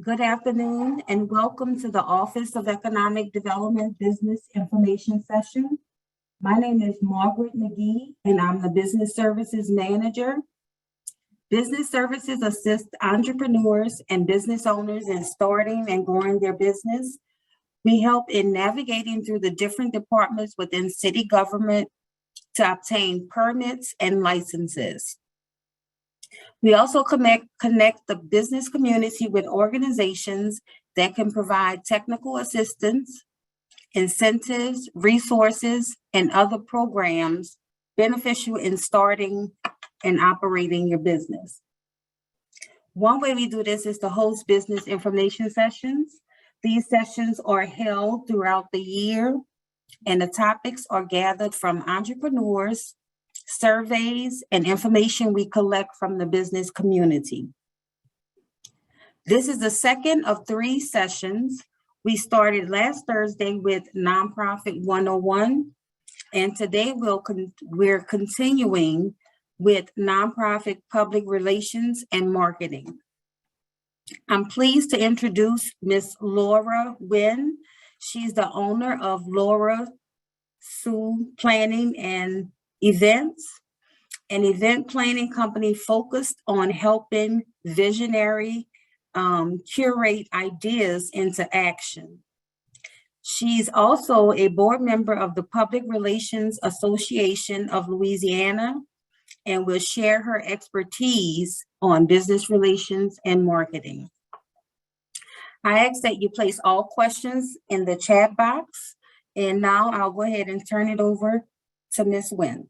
Good afternoon and welcome to the Office of Economic Development Business Information Session. My name is Margaret McGee and I'm the Business Services Manager. Business services assist entrepreneurs and business owners in starting and growing their business. We help in navigating through the different departments within city government to obtain permits and licenses. We also connect the business community with organizations that can provide technical assistance, incentives, resources, and other programs beneficial in starting and operating your business. One way we do this is to host business information sessions. These sessions are held throughout the year, and the topics are gathered from entrepreneurs, surveys, and information we collect from the business community. This is the second of 3 sessions. We started last Thursday with Nonprofit 101, and today we're continuing with Nonprofit Public Relations and Marketing. I'm pleased to introduce Ms. Laura Nguyen. She's the owner of Laura Sue Planning and Events, an event planning company focused on helping visionary curate ideas into action. She's also a board member of the Public Relations Association of Louisiana and will share her expertise on business relations and marketing. I ask that you place all questions in the chat box, and now I'll go ahead and turn it over to Ms. Nguyen.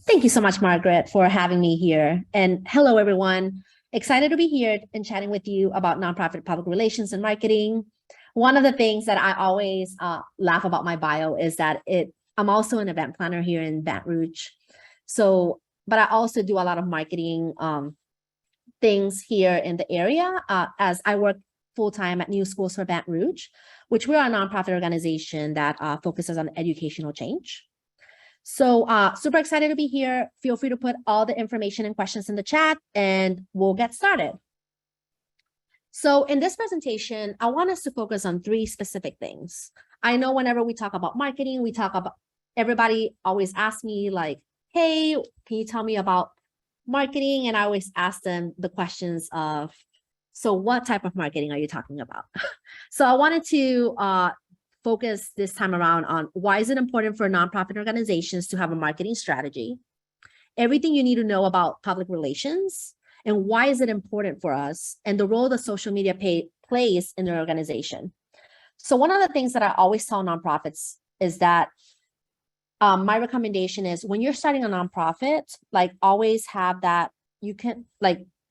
Thank you so much, Margaret, for having me here. And hello, everyone. Excited to be here and chatting with you about nonprofit public relations and marketing. One of the things that I always laugh about my bio is that I'm also an event planner here in Baton Rouge. But I also do a lot of marketing things here in the area as I work full-time at New Schools for Baton Rouge, which we're a nonprofit organization that focuses on educational change. So super excited to be here. Feel free to put all the information and questions in the chat and we'll get started. So in this presentation, I want us to focus on 3 specific things. I know whenever we talk about marketing, everybody always asks me like, hey, can you tell me about marketing? And I always ask them the questions of, so what type of marketing are you talking about? So I wanted to focus this time around on why is it important for nonprofit organizations to have a marketing strategy, everything you need to know about public relations, and why is it important for us, and the role that social media plays in their organization. So one of the things that I always tell nonprofits is that my recommendation is when you're starting a nonprofit, like always have that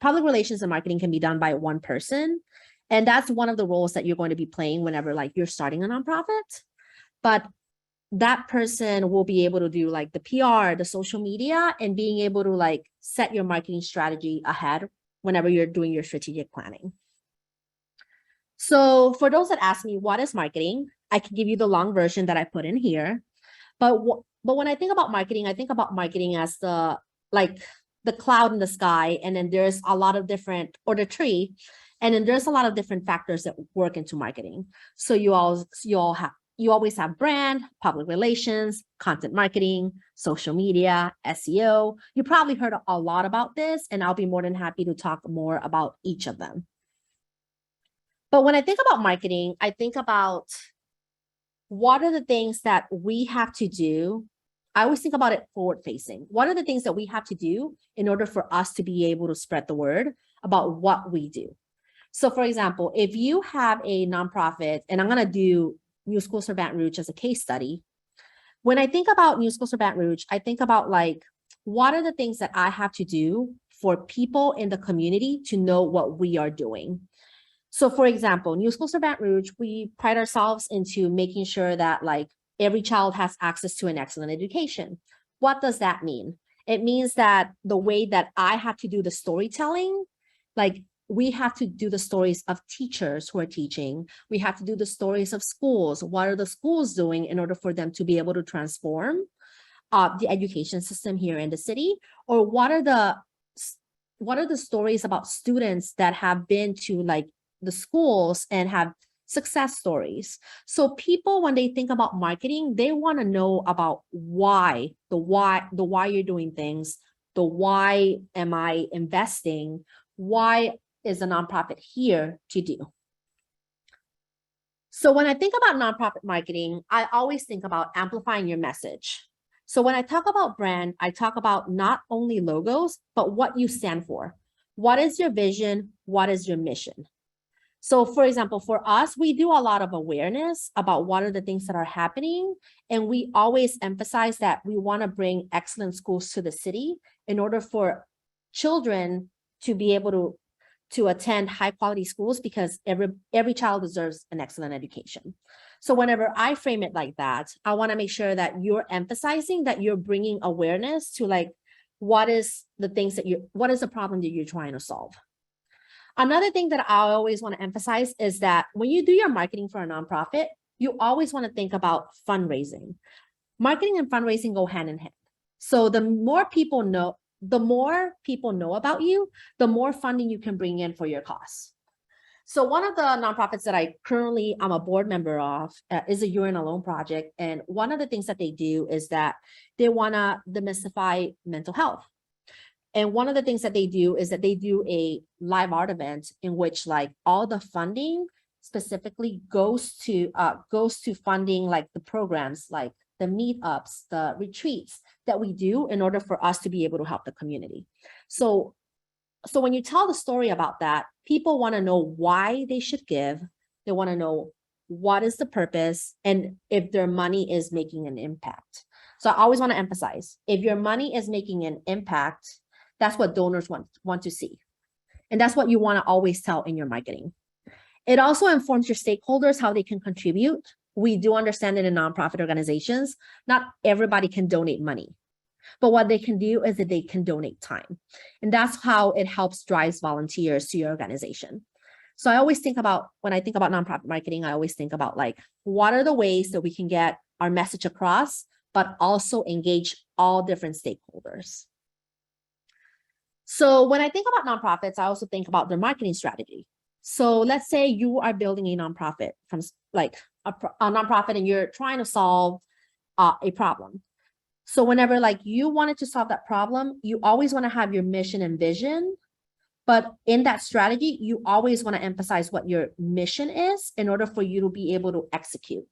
public relations and marketing can be done by one person. And that's one of the roles that you're going to be playing whenever you're starting a nonprofit. But that person will be able to do the PR, the social media, and being able to set your marketing strategy ahead whenever you're doing your strategic planning. So for those that ask me, what is marketing? I can give you the long version that I put in here. But when I think about marketing as the cloud in the sky, and then there's a lot of different, or the tree, and then there's a lot of different factors that work into marketing. So you always have brand, public relations, content marketing, social media, SEO. You probably heard a lot about this, and I'll be more than happy to talk more about each of them. But when I think about marketing, I think about what are the things that we have to do. I always think about it forward facing. What are the things that we have to do in order for us to be able to spread the word about what we do? So for example, if you have a nonprofit, and I'm going to do New Schools for Baton Rouge as a case study. When I think about New Schools for Baton Rouge, I think about what are the things that I have to do for people in the community to know what we are doing? So for example, New Schools for Baton Rouge, we pride ourselves into making sure that every child has access to an excellent education. What does that mean? It means that the way that I have to do the storytelling, we have to do the stories of teachers who are teaching. We have to do the stories of schools. What are the schools doing in order for them to be able to transform the education system here in the city? Or what are the are the stories about students that have been to like the schools and have success stories. So people, when they think about marketing, they want to know about the why you're doing things, the why am I investing, why is a nonprofit here to do. So when I think about nonprofit marketing, I always think about amplifying your message. So when I talk about brand, I talk about not only logos, but what you stand for. What is your vision? What is your mission? So for example, for us, we do a lot of awareness about what are the things that are happening. And we always emphasize that we want to bring excellent schools to the city in order for children to be able to attend high quality schools, because every child deserves an excellent education. So whenever I frame it like that, I want to make sure that you're emphasizing that you're bringing awareness to like, what is the problem that you're trying to solve? Another thing that I always want to emphasize is that when you do your marketing for a nonprofit, you always want to think about fundraising. Marketing and fundraising go hand in hand. So the more people know about you, the more funding you can bring in for your cause. So one of the nonprofits that I'm a board member of is a You're in Alone project. And one of the things that they do is that they want to demystify mental health. And one of the things that they do is that they do a live art event in which like all the funding specifically goes to funding like the programs, like the meetups, the retreats that we do in order for us to be able to help the community. So when you tell the story about that, people want to know why they should give. They want to know what is the purpose and if their money is making an impact. So I always want to emphasize, if your money is making an impact, that's what donors want to see. And that's what you want to always tell in your marketing. It also informs your stakeholders how they can contribute. We do understand that in nonprofit organizations, not everybody can donate money. But what they can do is that they can donate time. And that's how it helps drive volunteers to your organization. So I always think about, when I think about nonprofit marketing, I always think about like, what are the ways that we can get our message across, but also engage all different stakeholders. So when I think about nonprofits, I also think about their marketing strategy. So let's say you are building a nonprofit from like a nonprofit and you're trying to solve a problem. So whenever like you wanted to solve that problem, you always want to have your mission and vision. But in that strategy, you always want to emphasize what your mission is in order for you to be able to execute.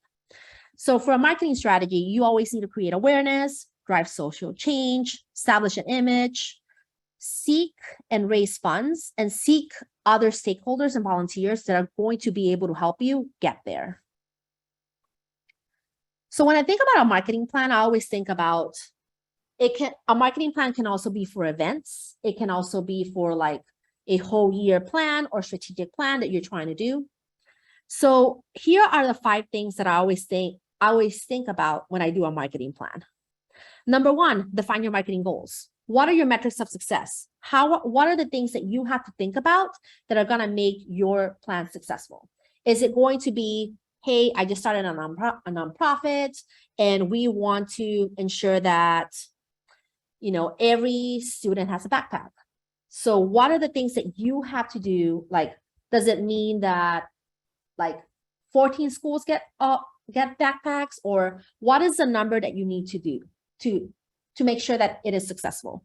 So for a marketing strategy, you always need to create awareness, drive social change, establish an image, seek and raise funds, and seek other stakeholders and volunteers that are going to be able to help you get there. So when I think about a marketing plan, I always think about a marketing plan can also be for events. It can also be for like a whole year plan or strategic plan that you're trying to do. So here are the 5 things that I always think about when I do a marketing plan. Number 1, define your marketing goals. What are your metrics of success? What are the things that you have to think about that are going to make your plan successful? Is it going to be, hey, I just started a nonprofit and we want to ensure that, every student has a backpack. So what are the things that you have to do? Like, does it mean that like 14 schools get backpacks, or what is the number that you need to do to make sure that it is successful?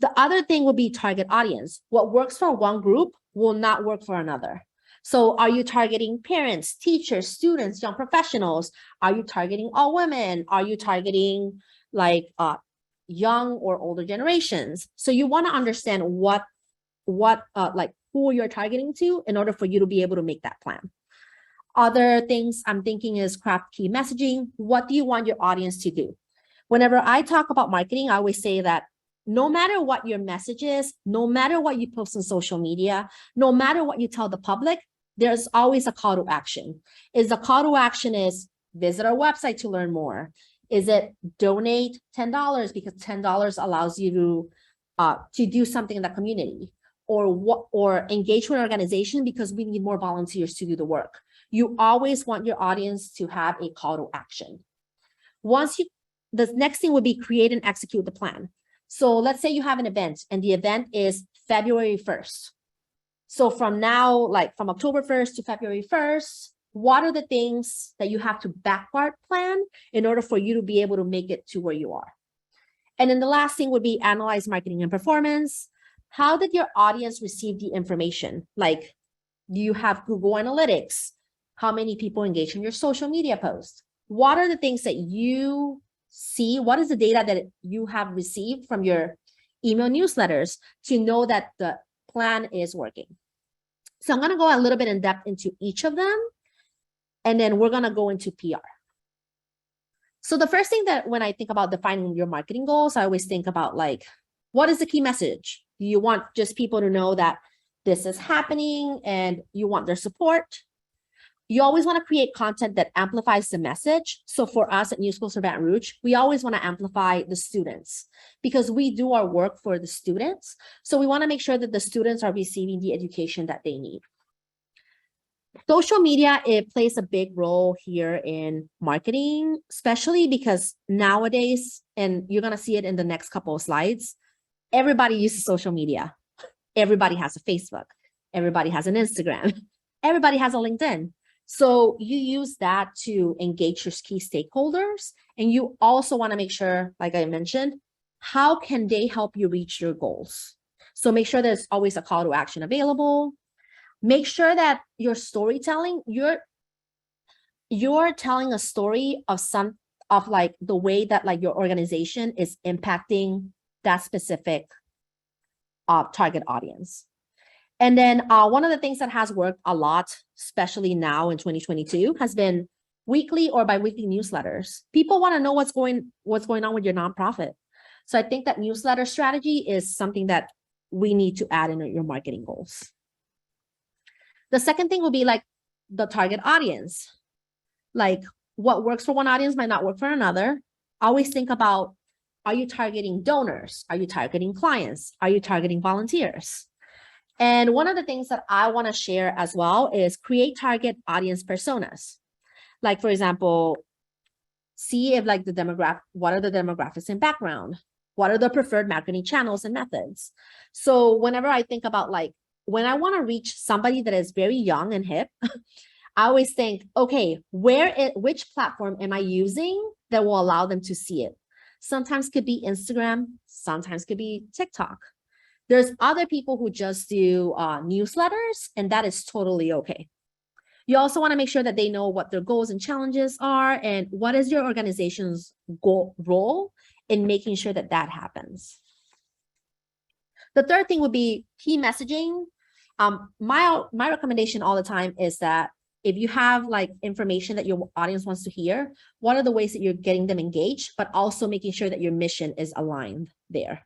The other thing will be target audience. What works for one group will not work for another. So are you targeting parents, teachers, students, young professionals? Are you targeting all women? Are you targeting like young or older generations? So you want to understand what like who you're targeting to in order for you to be able to make that plan. Other things I'm thinking is craft key messaging. What do you want your audience to do? Whenever I talk about marketing, I always say that no matter what your message is, no matter what you post on social media, no matter what you tell the public, there's always a call to action. Is the call to action is visit our website to learn more? Is it donate $10 because $10 allows you to do something in the community? Or engage with an organization because we need more volunteers to do the work? You always want your audience to have a call to action. The next thing would be create and execute the plan. So let's say you have an event and the event is February 1st. So from now, like from October 1st to February 1st, what are the things that you have to backward plan in order for you to be able to make it to where you are? And then the last thing would be analyze marketing and performance. How did your audience receive the information? Like, do you have Google Analytics? How many people engage in your social media posts? What are the things that you see? What is the data that you have received from your email newsletters to know that the plan is working? So I'm going to go a little bit in depth into each of them, and then we're going to go into PR. So the first thing that when I think about defining your marketing goals, I always think about like, what is the key message? Do you want just people to know that this is happening and you want their support? You always want to create content that amplifies the message. So for us at New Schools for Baton Rouge, we always want to amplify the students because we do our work for the students. So we want to make sure that the students are receiving the education that they need. Social media, it plays a big role here in marketing, especially because nowadays, and you're going to see it in the next couple of slides, everybody uses social media. Everybody has a Facebook. Everybody has an Instagram. Everybody has a LinkedIn. So you use that to engage your key stakeholders. And you also want to make sure, like I mentioned, how can they help you reach your goals? So make sure there's always a call to action available. Make sure that your storytelling, you're telling a story of like the way that like your organization is impacting that specific target audience. And then one of the things that has worked a lot, especially now in 2022, has been weekly or biweekly newsletters. People want to know what's going on with your nonprofit. So I think that newsletter strategy is something that we need to add in your marketing goals. The second thing will be like the target audience. Like what works for one audience might not work for another. Always think about, are you targeting donors? Are you targeting clients? Are you targeting volunteers? And one of the things that I want to share as well is create target audience personas. Like, for example, see if like what are the demographics and background? What are the preferred marketing channels and methods? So whenever I think about like, when I want to reach somebody that is very young and hip, I always think, okay, which platform am I using that will allow them to see it? Sometimes could be Instagram, sometimes could be TikTok. There's other people who just do newsletters, and that is totally okay. You also want to make sure that they know what their goals and challenges are and what is your organization's role in making sure that that happens. The third thing would be key messaging. My recommendation all the time is that if you have like information that your audience wants to hear, what are the ways that you're getting them engaged, but also making sure that your mission is aligned there.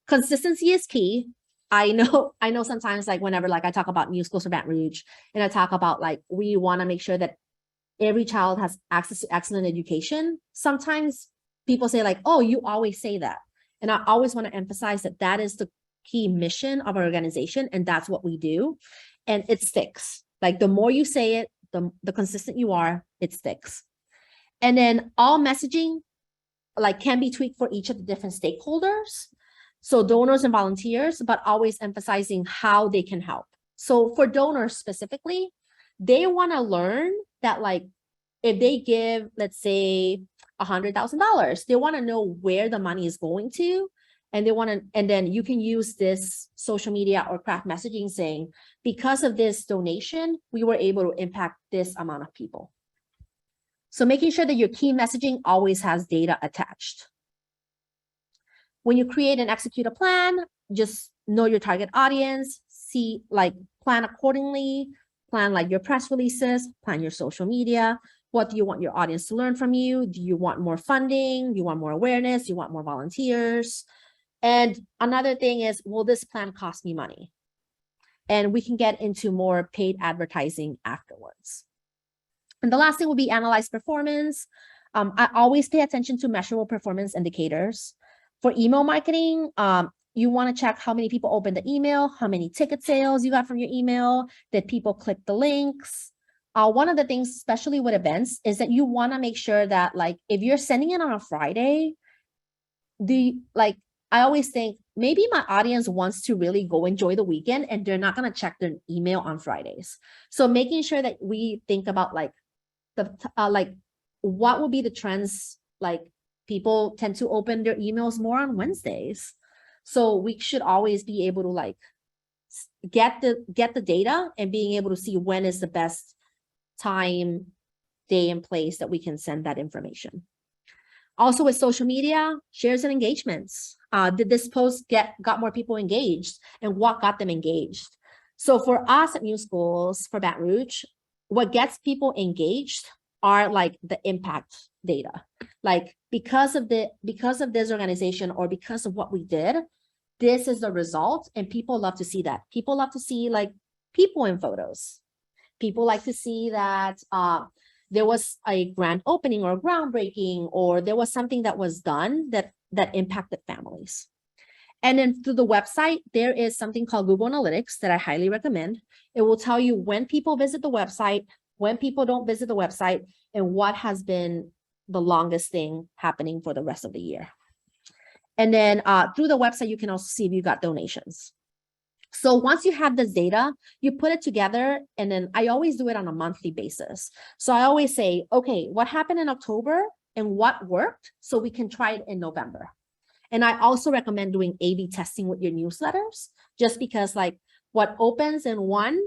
Consistency is key. I know sometimes like whenever like I talk about New Schools for Baton Rouge and I talk about like we want to make sure that every child has access to excellent education. Sometimes people say like, oh, you always say that. And I always want to emphasize that that is the key mission of our organization. And that's what we do. And it sticks. Like the more you say it, the consistent you are, it sticks. And then all messaging like can be tweaked for each of the different stakeholders. So donors and volunteers, but always emphasizing how they can help. So for donors specifically, they want to learn that like if they give, let's say $100,000, they want to know where the money is going to. And then you can use this social media or craft messaging saying, because of this donation, we were able to impact this amount of people. So making sure that your key messaging always has data attached. When you create and execute a plan, just know your target audience, plan accordingly, plan like your press releases, plan your social media. What do you want your audience to learn from you? Do you want more funding? Do you want more awareness? Do you want more volunteers? And another thing is, will this plan cost me money? And we can get into more paid advertising afterwards. And the last thing will be analyze performance. I always pay attention to measurable performance indicators. For email marketing, you want to check how many people opened the email, how many ticket sales you got from your email, did people click the links? One of the things, especially with events, is that you want to make sure that like if you're sending it on a Friday, I always think maybe my audience wants to really go enjoy the weekend and they're not going to check their email on Fridays. So making sure that we think about like what will be the trends, like people tend to open their emails more on Wednesdays. So we should always be able to like get the data and being able to see when is the best time, day, and place that we can send that information. Also with social media, shares and engagements. Did this post got more people engaged, and what got them engaged? So for us at New Schools for Baton Rouge, what gets people engaged are like the impact data. Like because of this organization or because of what we did, this is the result, and people love to see that. People love to see like people in photos. People like to see that there was a grand opening or groundbreaking, or there was something that was done that impacted families. And then through the website, there is something called Google Analytics that I highly recommend. It will tell you when people visit the website, when people don't visit the website, and what has been the longest thing happening for the rest of the year. And then through the website, you can also see if you got donations. So once you have this data, you put it together, and then I always do it on a monthly basis. So I always say, okay, what happened in October and what worked so we can try it in November. And I also recommend doing A/B testing with your newsletters, just because like what opens in one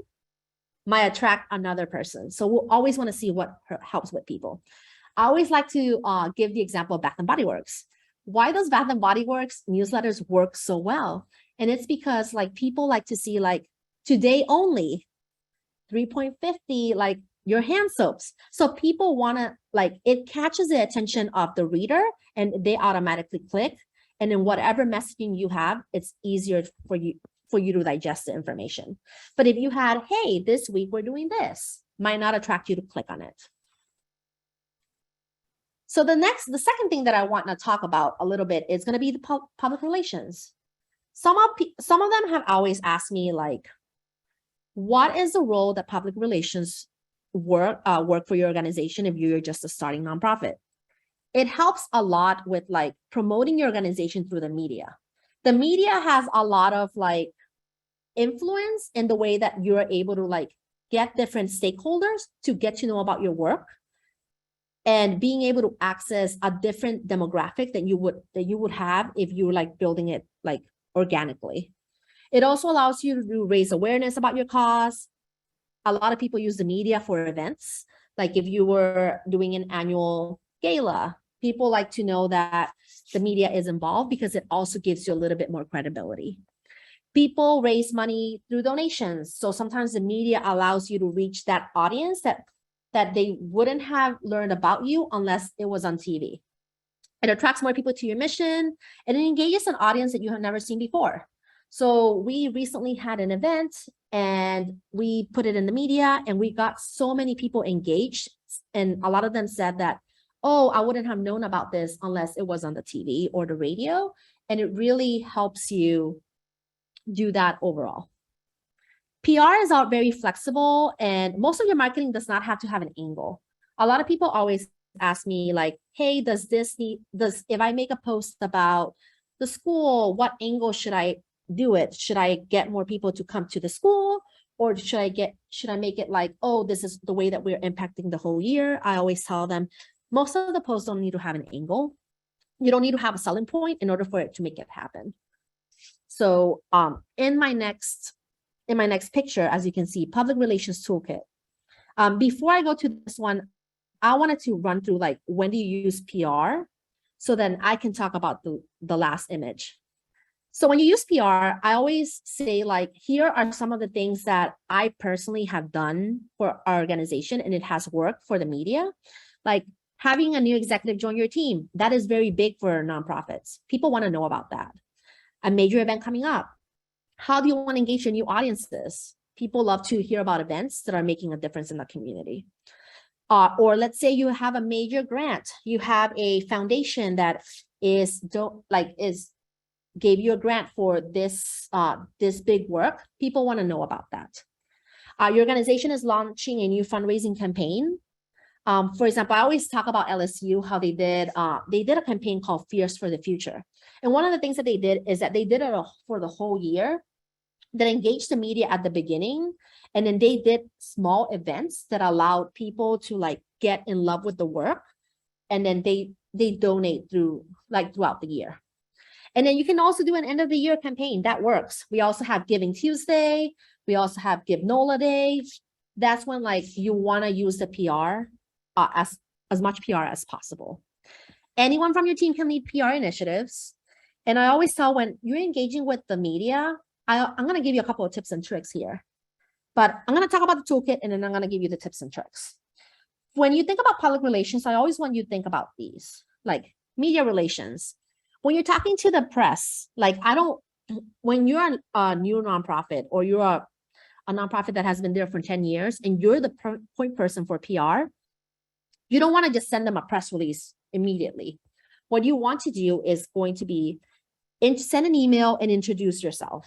might attract another person. So we'll always want to see what helps with people. I always like to give the example of Bath and Body Works. Why does Bath and Body Works newsletters work so well? And it's because like people like to see like today only 3.50 like your hand soaps. So people want to like, it catches the attention of the reader and they automatically click. And then whatever messaging you have, it's easier for you to digest the information. But if you had, hey, this week we're doing this, might not attract you to click on it. So the second thing that I want to talk about a little bit is going to be the public relations. Some of them have always asked me like, what is the role that public relations work for your organization if you're just a starting nonprofit? It helps a lot with like promoting your organization through the media. The media has a lot of like influence in the way that you're able to like get different stakeholders to get to know about your work, and being able to access a different demographic that you would have if you were like building it like organically. It also allows you to raise awareness about your cause. A lot of people use the media for events. Like if you were doing an annual gala, people like to know that the media is involved because it also gives you a little bit more credibility. People raise money through donations. So sometimes the media allows you to reach that audience that they wouldn't have learned about you unless it was on TV. It attracts more people to your mission, and it engages an audience that you have never seen before. So we recently had an event and we put it in the media and we got so many people engaged. And a lot of them said that, oh, I wouldn't have known about this unless it was on the TV or the radio. And it really helps you do that overall. PR is out very flexible, and most of your marketing does not have to have an angle. A lot of people always ask me like, hey, if I make a post about the school, what angle should I do it? Should I get more people to come to the school, or should I make it like, oh, this is the way that we're impacting the whole year? I always tell them most of the posts don't need to have an angle. You don't need to have a selling point in order for it to make it happen. So in my next picture, as you can see, public relations toolkit. Before I go to this one, I wanted to run through like, when do you use PR? So then I can talk about the last image. So when you use PR, I always say like, here are some of the things that I personally have done for our organization, and it has worked for the media. Like having a new executive join your team, that is very big for nonprofits. People want to know about that. A major event coming up. How do you want to engage your new audiences? People love to hear about events that are making a difference in the community. Or let's say you have a major grant. You have a foundation that gave you a grant for this big work. People want to know about that. Your organization is launching a new fundraising campaign. For example, I always talk about LSU, how they did a campaign called Fierce for the Future. And one of the things that they did is that they did it for the whole year, that engaged the media at the beginning. And then they did small events that allowed people to like get in love with the work. And then they donate throughout the year. And then you can also do an end of the year campaign that works. We also have Giving Tuesday. We also have Give NOLA Day. That's when like you want to use the PR as much PR as possible. Anyone from your team can lead PR initiatives. And I always tell when you're engaging with the media, I'm going to give you a couple of tips and tricks here. But I'm going to talk about the toolkit and then I'm going to give you the tips and tricks. When you think about public relations, I always want you to think about these, like media relations. When you're talking to the press, like when you're a new nonprofit or you're a nonprofit that has been there for 10 years and you're the point person for PR, you don't want to just send them a press release immediately. What you want to do is going to be send an email and introduce yourself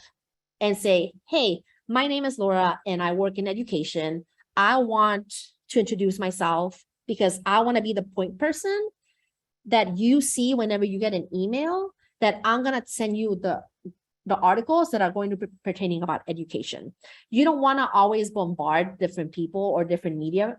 and say, hey, my name is Laura and I work in education. I want to introduce myself because I want to be the point person that you see whenever you get an email, that I'm going to send you the articles that are going to be pertaining about education. You don't want to always bombard different people or different media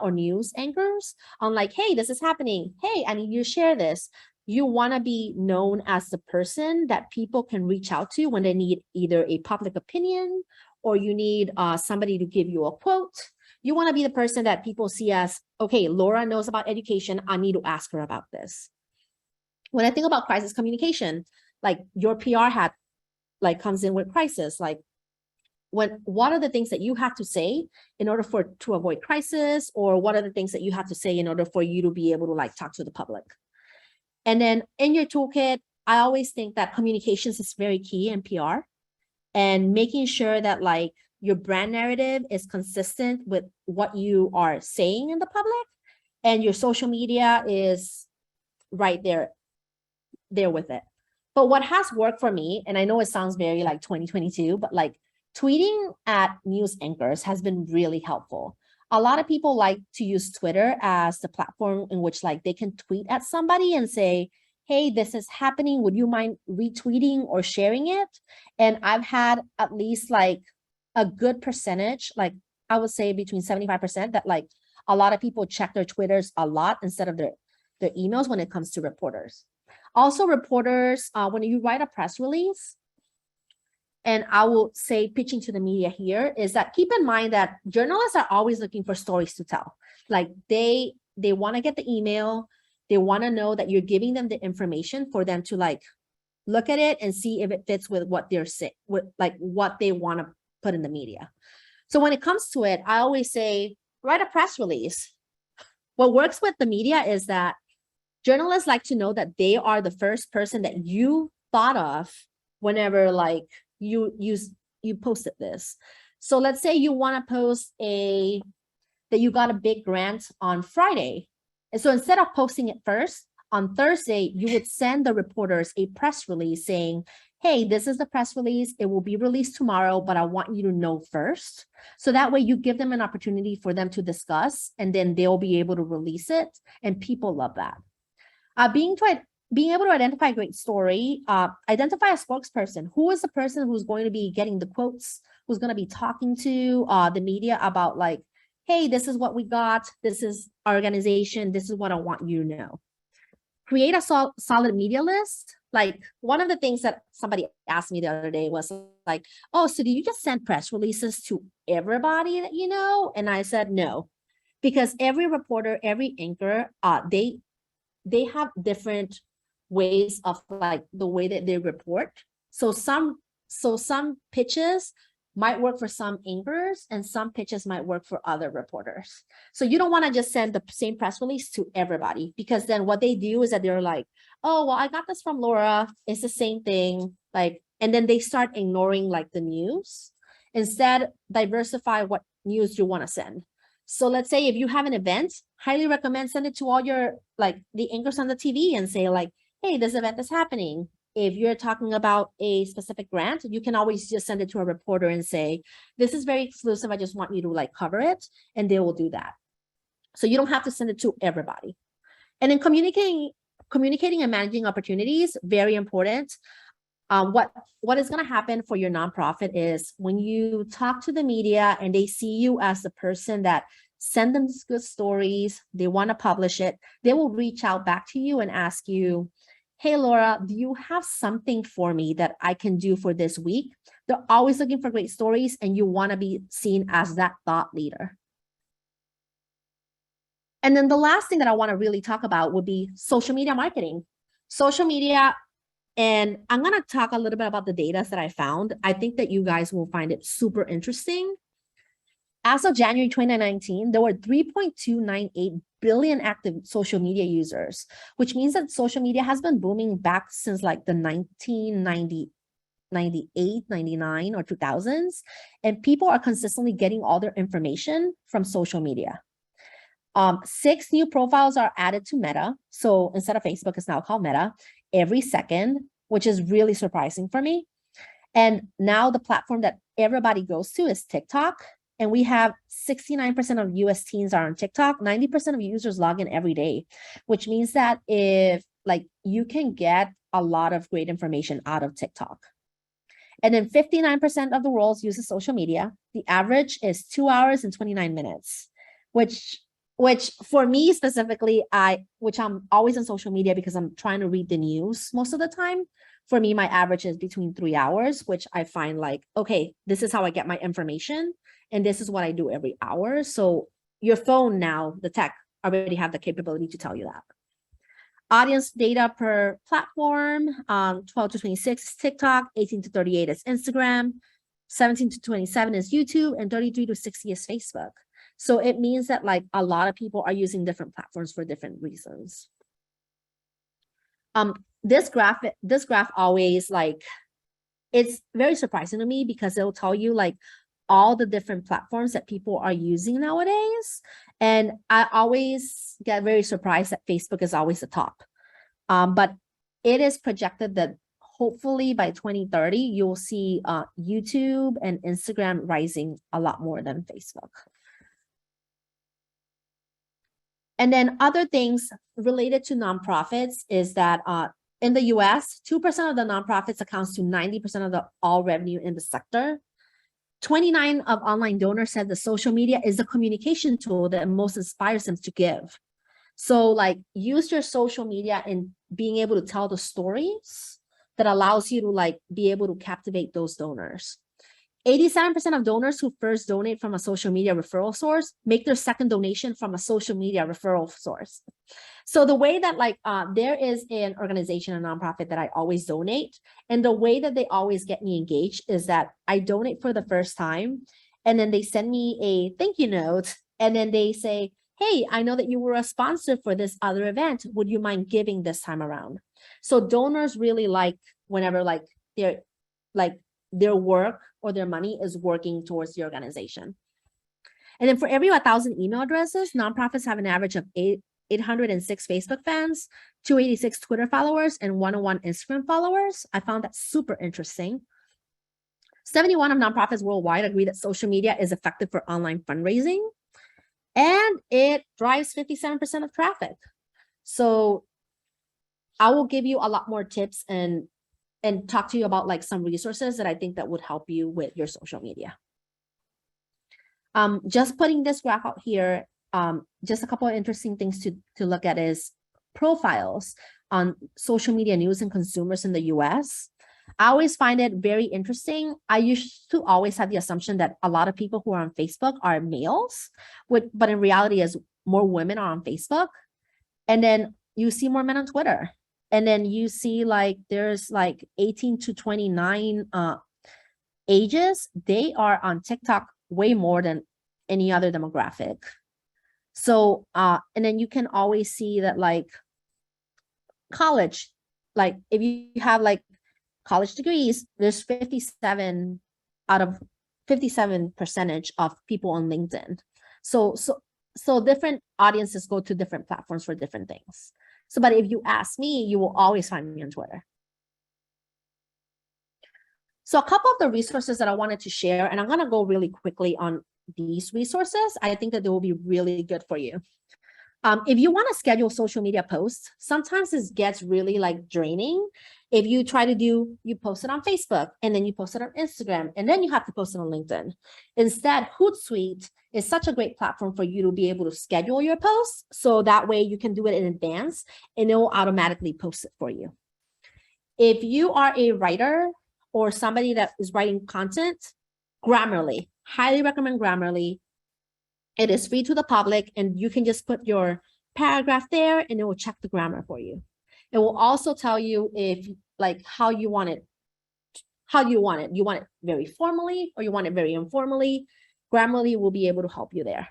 or news anchors on like, hey, this is happening. Hey, I need you to share this. You want to be known as the person that people can reach out to when they need either a public opinion or you need somebody to give you a quote. You want to be the person that people see as, okay, Laura knows about education. I need to ask her about this. When I think about crisis communication, like your PR hat like comes in with crisis, like what are the things that you have to say in order to avoid crisis, or what are the things that you have to say in order for you to be able to like talk to the public? And then in your toolkit, I always think that communications is very key in PR, and making sure that like your brand narrative is consistent with what you are saying in the public, and your social media is right there with it. But what has worked for me, and I know it sounds very like 2022, but like tweeting at news anchors has been really helpful. A lot of people like to use Twitter as the platform in which like they can tweet at somebody and say, hey, this is happening. Would you mind retweeting or sharing it? And I've had at least like a good percentage, like I would say between 75%, that like a lot of people check their Twitters a lot instead of their emails when it comes to reporters. Also reporters, when you write a press release, and I will say pitching to the media here, is that keep in mind that journalists are always looking for stories to tell. Like they want to get the email. They want to know that you're giving them the information for them to like look at it and see if it fits with what they're saying, with like what they want to put in the media. So when it comes to it, I always say, write a press release. What works with the media is that journalists like to know that they are the first person that you thought of whenever like you posted this. So let's say you want to post that you got a big grant on Friday. And so instead of posting it first, on Thursday, you would send the reporters a press release saying, hey, this is the press release. It will be released tomorrow, but I want you to know first. So that way you give them an opportunity for them to discuss, and then they'll be able to release it. And people love that. Being able to identify a great story, identify a spokesperson. Who is the person who's going to be getting the quotes, who's going to be talking to the media about like, hey, this is what we got. This is our organization. This is what I want you to know. Create a solid media list. Like one of the things that somebody asked me the other day was like, oh, so do you just send press releases to everybody that you know? And I said, no, because every reporter, every anchor, they have different ways of like the way that they report. So some pitches might work for some anchors and some pitches might work for other reporters. So you don't want to just send the same press release to everybody, because then what they do is that they're like, oh, well, I got this from Laura. It's the same thing. Like, and then they start ignoring like the news. Instead, diversify what news you want to send. So let's say if you have an event, highly recommend send it to all your, like the anchors on the TV and say like, hey, this event is happening. If you're talking about a specific grant, you can always just send it to a reporter and say, this is very exclusive. I just want you to like cover it. And they will do that. So you don't have to send it to everybody. And then communicating and managing opportunities, very important. What is going to happen for your nonprofit is when you talk to the media and they see you as the person that send them good stories, they want to publish it, they will reach out back to you and ask you, hey, Laura, do you have something for me that I can do for this week? They're always looking for great stories, and you want to be seen as that thought leader. And then the last thing that I want to really talk about would be social media marketing. Social media, and I'm going to talk a little bit about the data that I found. I think that you guys will find it super interesting. As of January 2019, there were 3.298 billion active social media users, which means that social media has been booming back since like the 1998, 99, or 2000s. And people are consistently getting all their information from social media. 6 new profiles are added to Meta. So instead of Facebook, it's now called Meta every second, which is really surprising for me. And now the platform that everybody goes to is TikTok. And we have 69% of US teens are on TikTok. 90% of users log in every day, which means that if like you can get a lot of great information out of TikTok. And then 59% of the world uses social media. The average is 2 hours and 29 minutes, which for me specifically, which I'm always on social media because I'm trying to read the news most of the time. For me, my average is between 3 hours, which I find like, okay, this is how I get my information. And this is what I do every hour. So your phone now, the tech already have the capability to tell you that. Audience data per platform, 12 to 26 is TikTok, 18 to 38 is Instagram, 17 to 27 is YouTube, and 33 to 60 is Facebook. So it means that like a lot of people are using different platforms for different reasons. This graph always like, it's very surprising to me because it'll tell you like all the different platforms that people are using nowadays. And I always get very surprised that Facebook is always the top. But it is projected that hopefully by 2030, you'll see YouTube and Instagram rising a lot more than Facebook. And then other things related to nonprofits is that in the US, 2% of the nonprofits accounts to 90% of the all revenue in the sector. 29 of online donors said the social media is the communication tool that most inspires them to give. So like use your social media in being able to tell the stories that allows you to like be able to captivate those donors. 87% of donors who first donate from a social media referral source make their second donation from a social media referral source. So the way that like there is an organization, a nonprofit that I always donate, and the way that they always get me engaged is that I donate for the first time, and then they send me a thank you note, and then they say, hey, I know that you were a sponsor for this other event. Would you mind giving this time around? So donors really like whenever like their work or their money is working towards the organization. And then for every 1,000 email addresses, nonprofits have an average of 806 Facebook fans, 286 Twitter followers, and 101 Instagram followers. I found that super interesting. 71 of nonprofits worldwide agree that social media is effective for online fundraising, and it drives 57% of traffic. So I will give you a lot more tips and talk to you about like some resources that I think that would help you with your social media. Just putting this graph out here, just a couple of interesting things to look at is profiles on social media news and consumers in the US. I always find it very interesting. I used to always have the assumption that a lot of people who are on Facebook are males, but in reality is more women are on Facebook. And then you see more men on Twitter. And then you see like there's like 18 to 29 ages. They are on TikTok way more than any other demographic. So, and then you can always see that like college, like if you have like college degrees, there's 57 out of 57% of people on LinkedIn. So different audiences go to different platforms for different things. So, but if you ask me, you will always find me on Twitter. So a couple of the resources that I wanted to share, and I'm going to go really quickly on these resources, I think that they will be really good for you. If you want to schedule social media posts, sometimes this gets really like draining. If you try to you post it on Facebook and then you post it on Instagram and then you have to post it on LinkedIn. Instead, Hootsuite is such a great platform for you to be able to schedule your posts. So that way you can do it in advance and it will automatically post it for you. If you are a writer or somebody that is writing content, Grammarly, highly recommend Grammarly. It is free to the public and you can just put your paragraph there and it will check the grammar for you. It will also tell you if like how you want it. You want it very formally or you want it very informally. Grammarly will be able to help you there.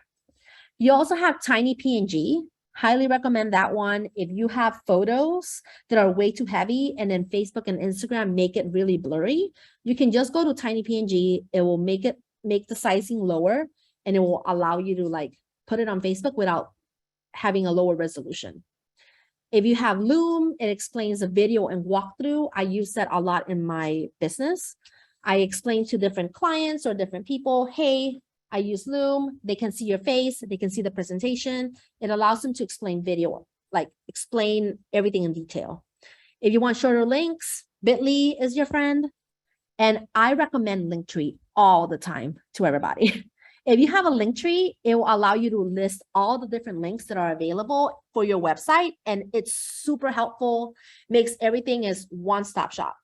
You also have Tiny PNG. Highly recommend that one. If you have photos that are way too heavy and then Facebook and Instagram make it really blurry, you can just go to Tiny PNG. It will make the sizing lower and it will allow you to like put it on Facebook without having a lower resolution. If you have Loom, it explains a video and walkthrough. I use that a lot in my business. I explain to different clients or different people, hey, I use Loom. They can see your face. They can see the presentation. It allows them to explain video, like explain everything in detail. If you want shorter links, Bitly is your friend. And I recommend Linktree all the time to everybody. If you have a Linktree, it will allow you to list all the different links that are available for your website. And it's super helpful, makes everything as one-stop shop.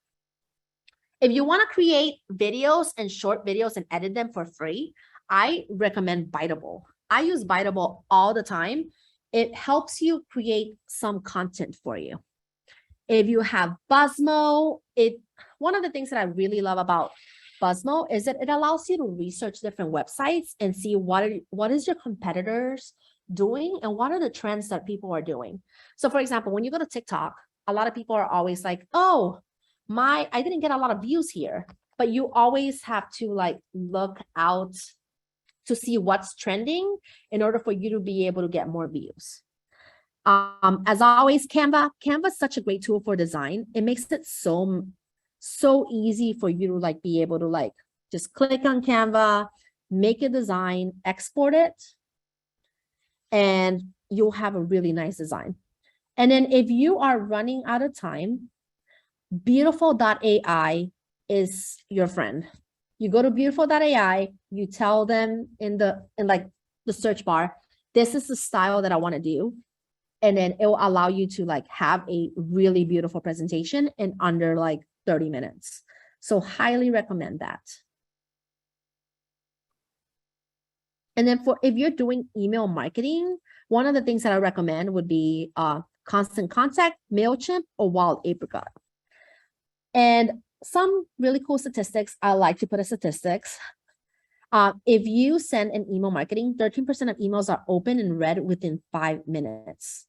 If you want to create videos and short videos and edit them for free, I recommend Biteable. I use Biteable all the time. It helps you create some content for you. If you have Buzzmo, one of the things that I really love about Buzzmo is that it allows you to research different websites and see what is your competitors doing and what are the trends that people are doing. So for example, when you go to TikTok, a lot of people are always like, oh, I didn't get a lot of views here, but you always have to like look out to see what's trending in order for you to be able to get more views. As always, Canva is such a great tool for design. It makes it so easy for you to like be able to like just click on Canva, make a design, export it, and you'll have a really nice design. And then if you are running out of time, beautiful.ai is your friend. You go to beautiful.ai, you tell them in like the search bar, this is the style that I want to do. And then it will allow you to like have a really beautiful presentation in under like 30 minutes. So highly recommend that. And then if you're doing email marketing, one of the things that I recommend would be Constant Contact, MailChimp, or Wild Apricot. And some really cool statistics, I like to put as statistics. If you send an email marketing, 13% of emails are open and read within 5 minutes.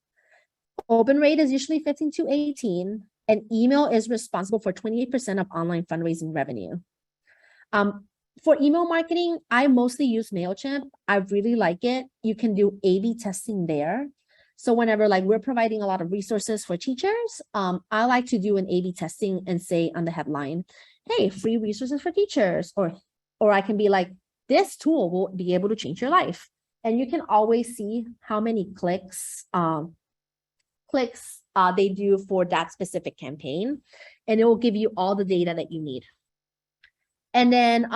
Open rate is usually 15 to 18, and email is responsible for 28% of online fundraising revenue. For email marketing, I mostly use MailChimp. I really like it. You can do A/B testing there. So whenever like we're providing a lot of resources for teachers, I like to do an A/B testing and say on the headline, hey, free resources for teachers, or I can be like, this tool will be able to change your life. And you can always see how many clicks they do for that specific campaign, and it will give you all the data that you need. And then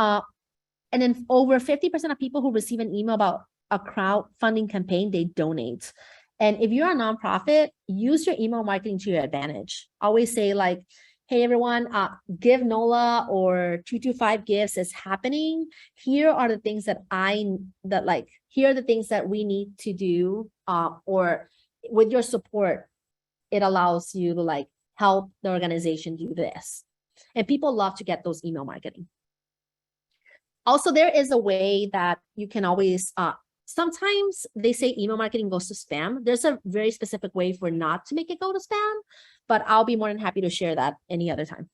over 50% of people who receive an email about a crowdfunding campaign, they donate. And if you're a nonprofit, use your email marketing to your advantage. Always say like, hey everyone, Give NOLA or 225 Gifts is happening. Here are the things here are the things that we need to do, or with your support, it allows you to like help the organization do this. And people love to get those email marketing. Also, there is a way that you can always, sometimes they say email marketing goes to spam. There's a very specific way for not to make it go to spam, but I'll be more than happy to share that any other time.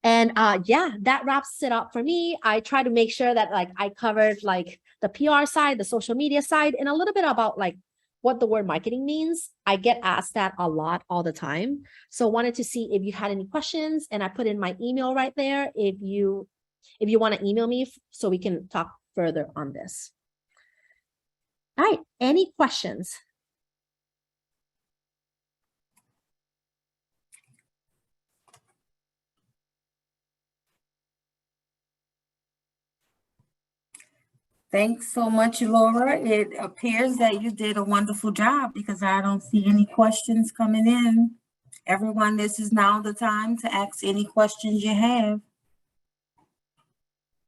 And yeah, that wraps it up for me. I try to make sure that like I covered like the PR side, the social media side, and a little bit about like what the word marketing means. I get asked that a lot all the time. So wanted to see if you had any questions, and I put in my email right there if you want to email me so we can talk further on this. All right, any questions? Thanks so much, Laura. It appears that you did a wonderful job because I don't see any questions coming in. Everyone, this is now the time to ask any questions you have.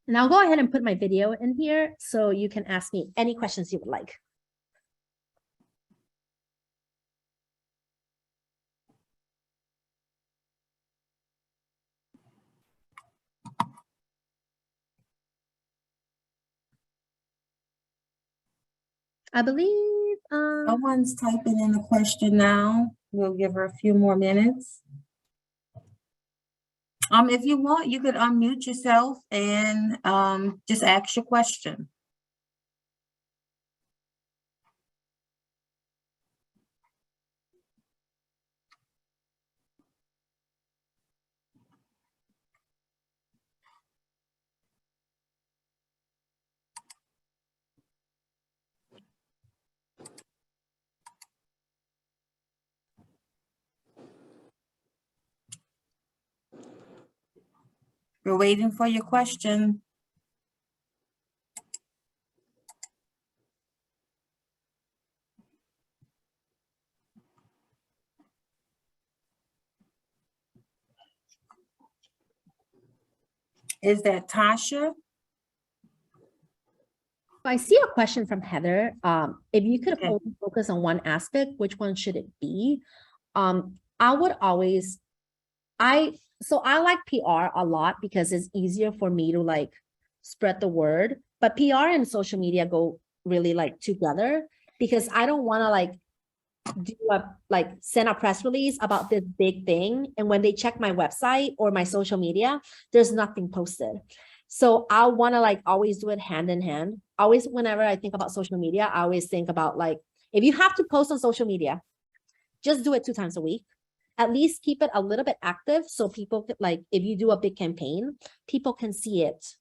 And I'll go ahead and put my video in here so you can ask me any questions you would like. I believe Someone's typing in a question now. We'll give her a few more minutes. If you want, you could unmute yourself and just ask your question. We're waiting for your question. Is that Tasha? I see a question from Heather. If you could Okay. only focus on one aspect, which one should it be? I would always, so I like PR a lot because it's easier for me to like spread the word, but PR and social media go really like together because I don't want to like send a press release about this big thing. And when they check my website or my social media, there's nothing posted. So I want to like always do it hand in hand. Always, whenever I think about social media, I always think about like, if you have to post on social media, just do it 2 times a week. At least keep it a little bit active so people could like, if you do a big campaign, people can see it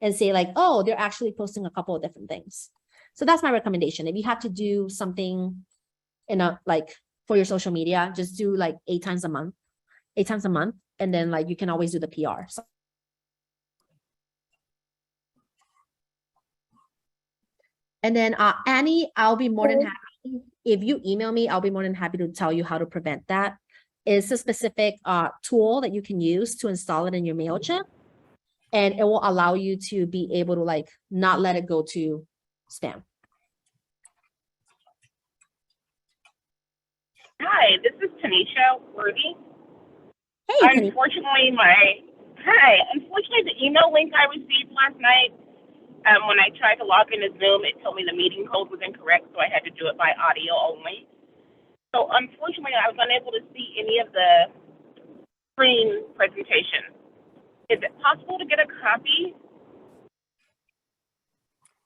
and say like, oh, they're actually posting a couple of different things. So that's my recommendation. If you have to do something in a like for your social media, just do like 8 times a month, and then like you can always do the PR. So, and then Annie, I'll be more than happy if you email me. I'll be more than happy to tell you how to prevent that. It's a specific tool that you can use to install it in your MailChimp, and it will allow you to be able to like not let it go to spam. Hi, this is Tanisha Worthy. Hey, Unfortunately, the email link I received last night, when I tried to log into Zoom, it told me the meeting code was incorrect, so I had to do it by audio only. So unfortunately, I was unable to see any of the screen presentation. Is it possible to get a copy?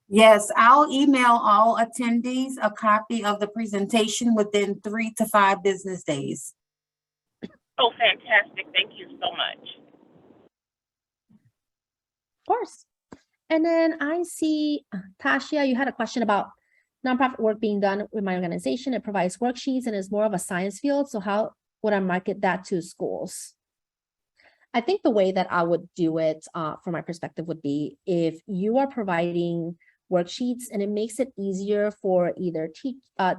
Yes, I'll email all attendees a copy of the presentation within 3 to 5 business days. Oh, fantastic. Thank you so much. Of course. And then I see, Tasha, you had a question about nonprofit work being done with my organization. It provides worksheets and is more of a science field. So how would I market that to schools? I think the way that I would do it from my perspective would be if you are providing worksheets and it makes it easier for either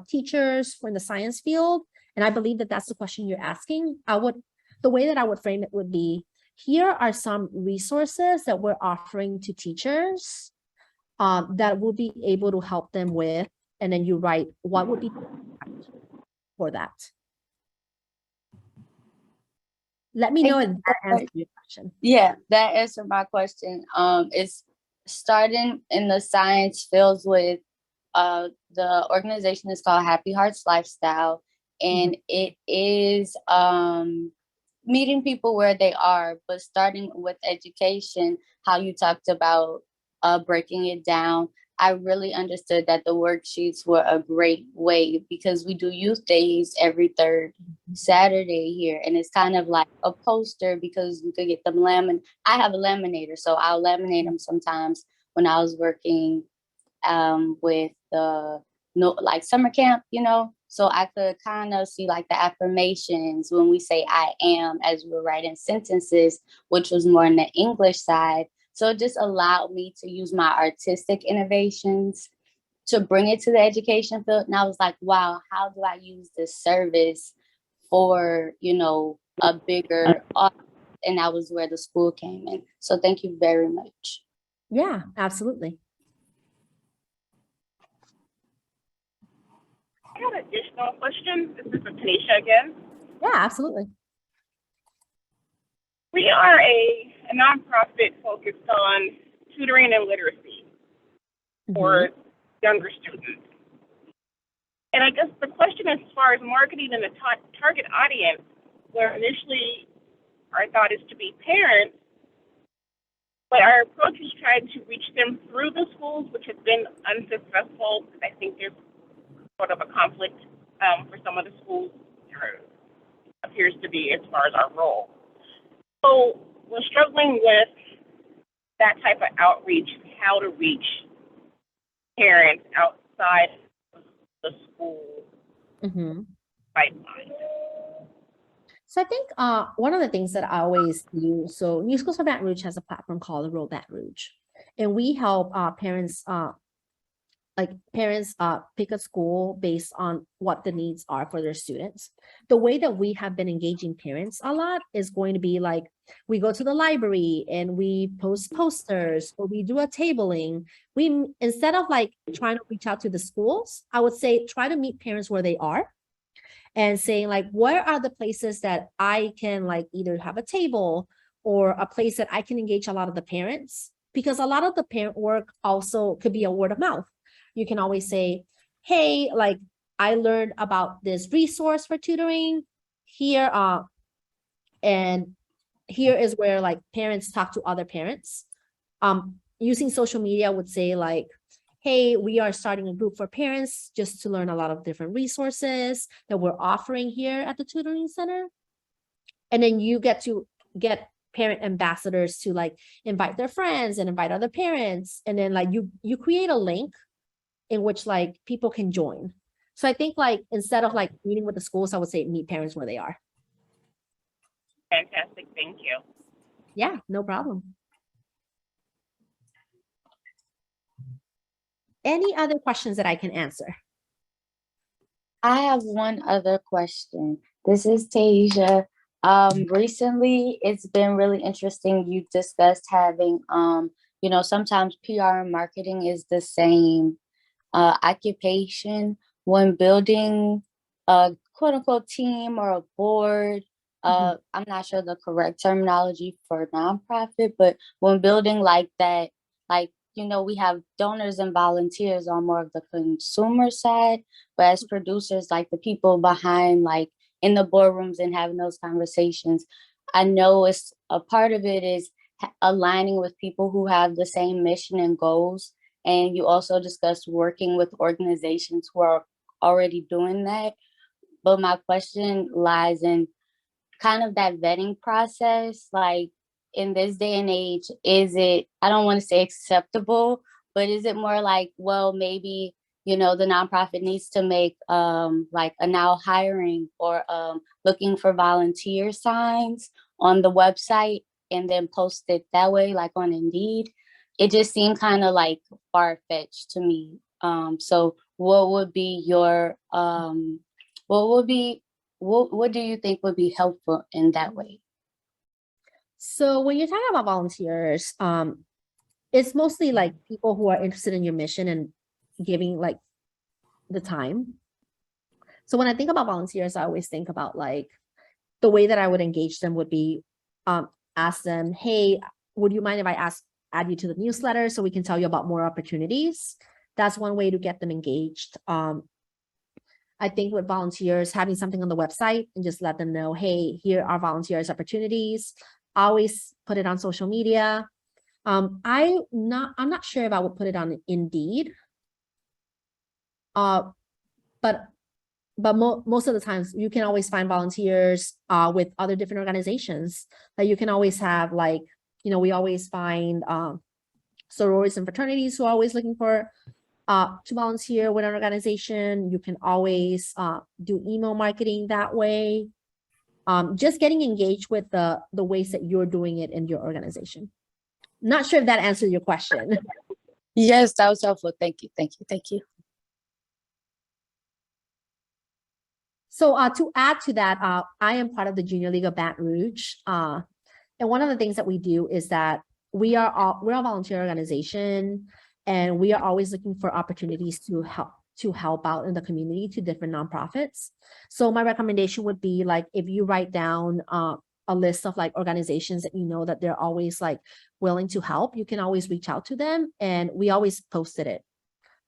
teachers for in the science field. And I believe that that's the question you're asking. The way that I would frame it would be, here are some resources that we're offering to teachers that will be able to help them with, and then you write what would be for that. Let me know if that answers your question. Yeah, that answered my question. It's starting in the science fields with the organization is called Happy Hearts Lifestyle, and it is meeting people where they are, but starting with education, how you talked about breaking it down. I really understood that the worksheets were a great way because we do youth days every third Saturday here. And it's kind of like a poster because you could get them I have a laminator, so I'll laminate them sometimes when I was working with the like summer camp, so I could kind of see like the affirmations when we say I am as we were writing sentences, which was more on the English side. So it just allowed me to use my artistic innovations to bring it to the education field. And I was like, wow, how do I use this service for, a bigger audience? And that was where the school came in. So thank you very much. Yeah, absolutely. I have an additional question. This is Tanisha again. Yeah, absolutely. We are a nonprofit focused on tutoring and literacy for younger students. And I guess the question as far as marketing and the target audience, where initially our thought is to be parents, but our approach is trying to reach them through the schools, which has been unsuccessful because I think there's sort of a conflict for some of the schools, or appears to be, as far as our role. So we're struggling with that type of outreach, how to reach parents outside of the school pipeline. So I think one of the things that I always do, so New Schools for Baton Rouge has a platform called the Road Baton Rouge, and we help parents pick a school based on what the needs are for their students. The way that we have been engaging parents a lot is going to be like, we go to the library and we post posters, or we do a tabling. We, instead of like trying to reach out to the schools, I would say try to meet parents where they are and saying like, where are the places that I can like either have a table or a place that I can engage a lot of the parents? Because a lot of the parent work also could be a word of mouth. You can always say, hey, like I learned about this resource for tutoring here, and here is where like parents talk to other parents. Using social media, I would say like, hey, we are starting a group for parents just to learn a lot of different resources that we're offering here at the tutoring center. And then you get to get parent ambassadors to like invite their friends and invite other parents. And then like you create a link in which like people can join. So I think like instead of like meeting with the schools, I would say meet parents where they are. Fantastic, thank you. Yeah, no problem. Any other questions that I can answer? I have one other question. This is Tasia. Recently, it's been really interesting. You discussed having, sometimes PR and marketing is the same occupation when building a quote unquote team or a board. I'm not sure the correct terminology for nonprofit, but when building like that, like, we have donors and volunteers on more of the consumer side, but as producers, like the people behind, like in the boardrooms and having those conversations, I know it's a part of it is aligning with people who have the same mission and goals. And you also discussed working with organizations who are already doing that. But my question lies in kind of that vetting process, like in this day and age, is it, I don't want to say acceptable, but is it more like, well, maybe, the nonprofit needs to make like a now hiring or looking for volunteer signs on the website and then post it that way, like on Indeed? It just seemed kind of like far-fetched to me. So what would be your, what do you think would be helpful in that way? So when you're talking about volunteers, it's mostly like people who are interested in your mission and giving like the time. So when I think about volunteers, I always think about like the way that I would engage them would be ask them, hey, would you mind if I add you to the newsletter so we can tell you about more opportunities? That's one way to get them engaged. I think with volunteers, having something on the website and just let them know, hey, here are volunteers opportunities. Always put it on social media. I'm not sure if I would put it on Indeed. But most of the times you can always find volunteers with other different organizations. Like you can always have like, we always find sororities and fraternities who are always looking for to volunteer with an organization. You can always do email marketing that way. Just getting engaged with the ways that you're doing it in your organization. Not sure if that answers your question. Yes, that was helpful. Thank you. Thank you. Thank you. So to add to that, I am part of the Junior League of Baton Rouge. And one of the things that we do is that we're a volunteer organization, and we are always looking for opportunities to help out in the community to different nonprofits. So my recommendation would be, like, if you write down a list of like organizations that you know that they're always like willing to help, you can always reach out to them. And we always post it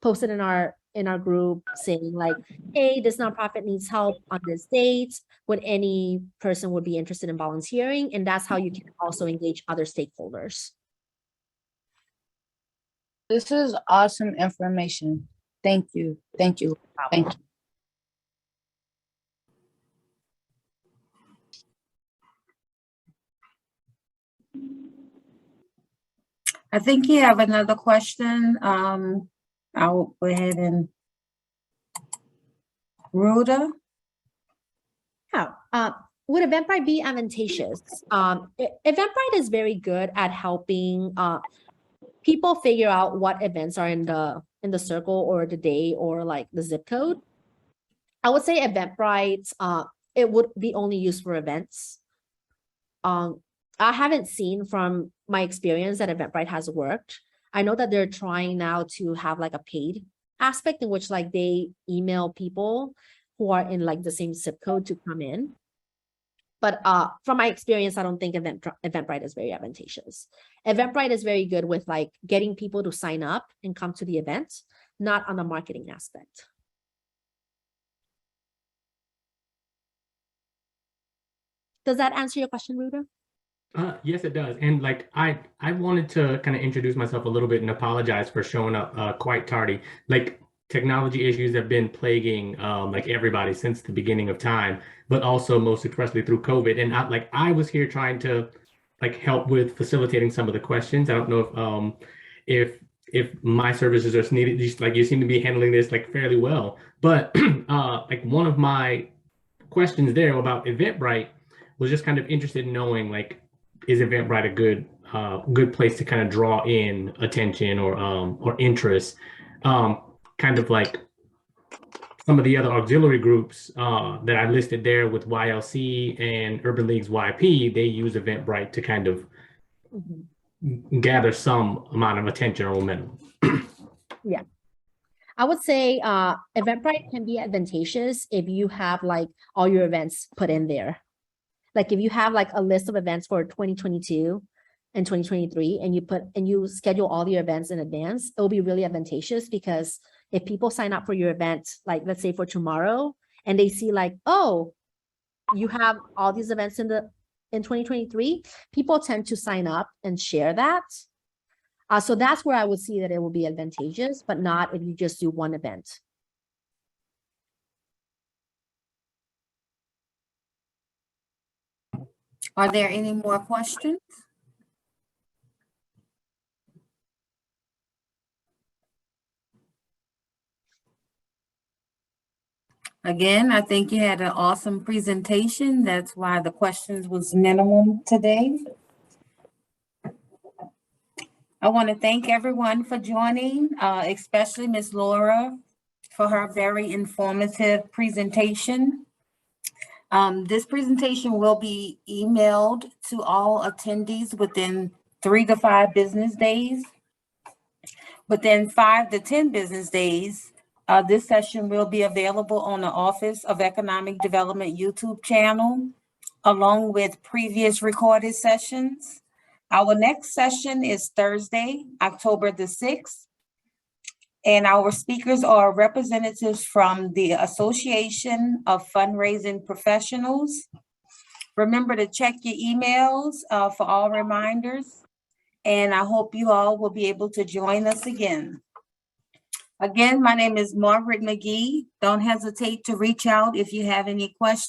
in our group saying like, hey, this nonprofit needs help on this date. Would any person would be interested in volunteering? And that's how you can also engage other stakeholders. This is awesome information. Thank you. Thank you. Thank you. I think you have another question. I'll go ahead and Rhoda. Yeah. Would Eventbrite be advantageous? Eventbrite is very good at helping people figure out what events are in the circle or the day or like the zip code. I would say Eventbrite, it would be only used for events. I haven't seen from my experience that Eventbrite has worked. I know that they're trying now to have like a paid aspect in which like they email people who are in like the same zip code to come in. But from my experience, I don't think Eventbrite is very advantageous. Eventbrite is very good with like getting people to sign up and come to the event, not on the marketing aspect. Does that answer your question, Ruda? Yes, it does. And like I wanted to kind of introduce myself a little bit and apologize for showing up quite tardy. Like, technology issues have been plaguing like everybody since the beginning of time, but also most expressly through COVID. And I was here trying to like help with facilitating some of the questions. I don't know if my services are needed. Just like you seem to be handling this like fairly well. But like one of my questions there about Eventbrite was just kind of interested in knowing, like, is Eventbrite a good place to kind of draw in attention or interest? Kind of like some of the other auxiliary groups that I listed there with YLC and Urban League's YP, they use Eventbrite to kind of gather some amount of attention or momentum. Yeah. I would say Eventbrite can be advantageous if you have like all your events put in there. Like if you have like a list of events for 2022 and 2023 and you schedule all your events in advance, it will be really advantageous, because if people sign up for your event, like let's say for tomorrow, and they see like, oh, you have all these events in 2023, people tend to sign up and share that. So that's where I would see that it will be advantageous, but not if you just do one event. Are there any more questions? Again, I think you had an awesome presentation. That's why the questions was minimum today. I want to thank everyone for joining, especially Ms. Laura for her very informative presentation. This presentation will be emailed to all attendees within 3 to 5 business days. Within 5 to 10 business days, this session will be available on the Office of Economic Development YouTube channel, along with previous recorded sessions. Our next session is Thursday, October the 6th. And our speakers are representatives from the Association of Fundraising Professionals. Remember to check your emails for all reminders. And I hope you all will be able to join us again. Again, my name is Margaret McGee. Don't hesitate to reach out if you have any questions.